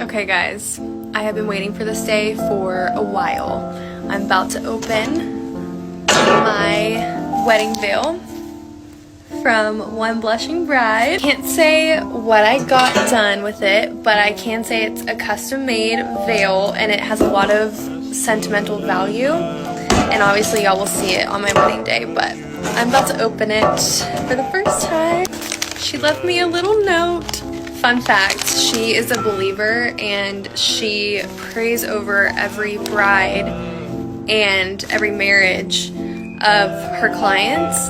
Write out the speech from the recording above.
Okay guys, I have been waiting for this day for a while. I'm about to open my wedding veil from One Blushing Bride. Can't say what I got done with it, but I can say it's a custom made veil and it has a lot of sentimental value, and obviously y'all will see it on my wedding day, but I'm about to open it for the first time. She left me a little note. Fun fact, she is a believer and she prays over every bride and every marriage of her clients.